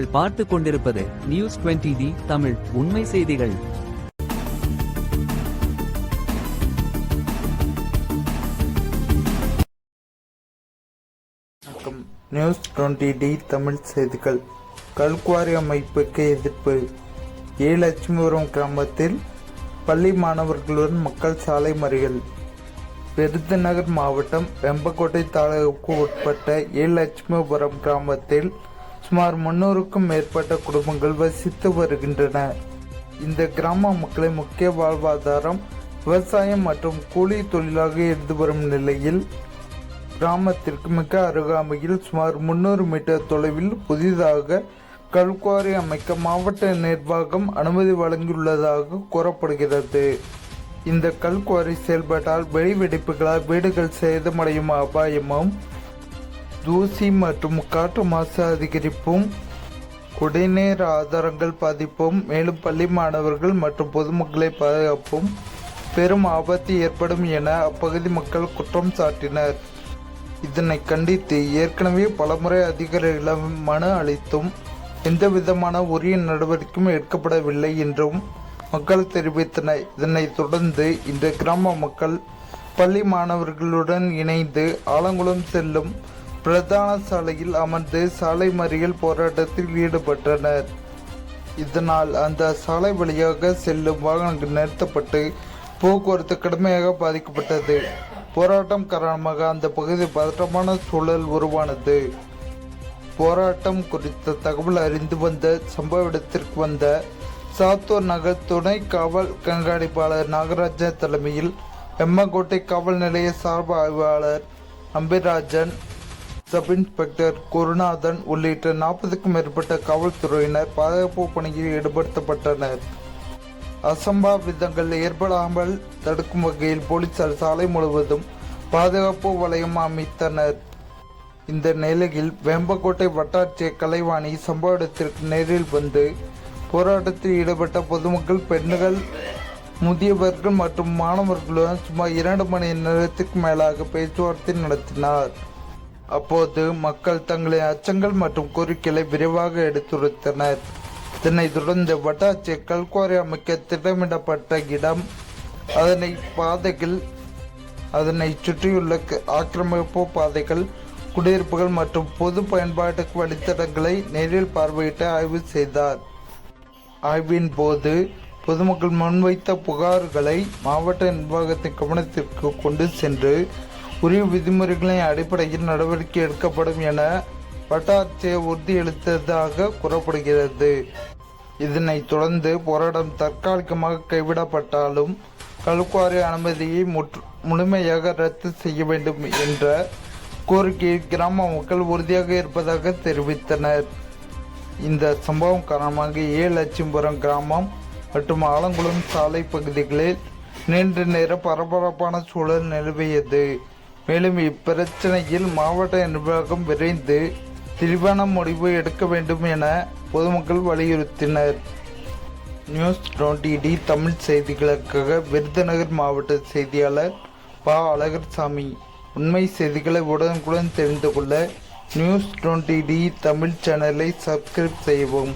நீங்கள் பார்த்து கொண்டிருப்பது நியூஸ் 20D தமிழ் உண்மை செய்திகள். நியூஸ் 20D தமிழ் செய்திகள். கல்குவாரி அமைப்புக்கு எதிர்ப்பு. லட்சுமிபுரம் கிராமத்தில் பள்ளி மாணவர்களுடன் மக்கள் சாலை மறியல். விருதுநகர் மாவட்டம் வெம்பக்கோட்டை தாலுகாவுக்கு உட்பட்ட லட்சுமிபுரம் கிராமத்தில் சுமார் 300க்கும் மேற்பட்ட குடும்பங்கள் வசித்து வருகின்றன. இந்த கிராம மக்களின் முக்கிய வாழ்வாதாரம் விவசாயம் மற்றும் கூலி தொழிலாக இருந்து வரும் நிலையில் கிராமத்திற்கு மிக அருகாமையில் சுமார் 300 மீட்டர் தொலைவில் புதிதாக கல்குவாரி அமைக்க மாவட்ட நிர்வாகம் அனுமதி வழங்கியுள்ளதாக கூறப்படுகிறது. இந்த கல்குவாரி செயல்பட்டால் வெடிவெடிப்புகளால் வீடுகள் சேதமடையும் அபாயமும், தூசி மற்றும் காற்று மாசு அதிகரிப்பும், குடிநீர் ஆதாரங்கள் பாதிப்பும், மேலும் பள்ளி மாணவர்கள் மற்றும் பொதுமக்களை பாதுகாப்பும் பெரும் ஆபத்து ஏற்படும் என அப்பகுதி மக்கள் குற்றம் சாட்டினர். இதனை கண்டித்து ஏற்கனவே பலமுறை அதிகாரிகளிடம் மனு அளித்தும் எந்தவிதமான உரிய நடவடிக்கையும் எடுக்கப்படவில்லை என்றும் மக்கள் தெரிவித்தனர். இதனைத் தொடர்ந்து இந்த கிராம மக்கள் பள்ளி மாணவர்களுடன் இணைந்து ஆலங்குளம் செல்லும் பிரதான சாலையில் அமர்ந்து சாலை மறியல் போராட்டத்தில் ஈடுபட்டனர். இதனால் அந்த சாலை வழியாக செல்லும் வாகனங்கள் நிறுத்தப்பட்டு போக்குவரத்து கடுமையாக பாதிக்கப்பட்டது. போராட்டம் காரணமாக அந்த பகுதியில் பதற்றமான சூழல் உருவானது. போராட்டம் குறித்த தகவல் அறிந்து வந்த சம்பவ இடத்திற்கு வந்த சாத்தூர் நகர் துணை காவல் கண்காணிப்பாளர் நாகராஜன் தலைமையில் வெம்பக்கோட்டை காவல் நிலைய சார்பு ஆய்வாளர் அம்பிராஜன், சப் இன்ஸ்பெக்டர் குருநாதன் உள்ளிட்ட 40க்கும் மேற்பட்ட காவல்துறையினர் பாதுகாப்பு பணியில் ஈடுபடுத்தப்பட்டனர். அசம்பாவிதங்கள் ஏற்படாமல் தடுக்கும் வகையில் போலீசார் சாலை முழுவதும் பாதுகாப்பு வளையம் அமைத்தனர். இந்த நிலையில் வெம்பக்கோட்டை வட்டாட்சியர் கலைவாணி சம்பவ இடத்திற்கு நேரில் வந்து போராட்டத்தில் ஈடுபட்ட பொதுமக்கள், பெண்கள், முதியவர்கள் மற்றும் மாணவர்களுடன் சுமார் 2 மணி நேரத்திற்கு மேலாக பேச்சுவார்த்தை நடத்தினார். அப்போது மக்கள் தங்களின் அச்சங்கள் மற்றும் கோரிக்கைகளை விரைவாக எடுத்துரைத்தனர். இதனைத் தொடர்ந்து வட்டாட்சியர் கல்குவாரி அமைக்க திட்டமிடப்பட்ட இடம், அதனை சுற்றியுள்ள ஆக்கிரமிப்பு பாதைகள், குடியிருப்புகள் மற்றும் பொது பயன்பாட்டுக்கு வழித்தடங்களை நேரில் பார்வையிட்டு ஆய்வு செய்தார். ஆய்வின் போது பொதுமக்கள் முன்வைத்த புகார்களை மாவட்ட நிர்வாகத்தின் கவனத்திற்கு கொண்டு சென்று உரிய விதிமுறைகளின் அடிப்படையில் நடவடிக்கை எடுக்கப்படும் என வட்டாட்சியர் உறுதியளித்ததாக கூறப்படுகிறது. இதனைத் தொடர்ந்து போராட்டம் தற்காலிகமாக கைவிடப்பட்டாலும் கல்குவாரி அனுமதியை முழுமையாக ரத்து செய்ய வேண்டும் என்ற கோரிக்கையை கிராம மக்கள் உறுதியாக இருப்பதாக தெரிவித்தனர். இந்த சம்பவம் காரணமாக லட்சுமிபுரம் கிராமம் மற்றும் ஆலங்குளம் சாலை பகுதிகளில் நீண்ட நேர பரபரப்பான சூழல் நிலவியது. மேலும் இப்பிரச்சனையில் மாவட்ட நிர்வாகம் விரைந்து தெளிவான முடிவு எடுக்க வேண்டும் என பொதுமக்கள் வலியுறுத்தினர். நியூஸ் 20D தமிழ் செய்திகளுக்காக விருதுநகர் மாவட்ட செய்தியாளர் அழகர்சாமி. உண்மை செய்திகளை உடனுக்குடன் தெரிந்து கொள்ள நியூஸ் 20D தமிழ் சேனலை சப்ஸ்கிரைப் செய்யவும்.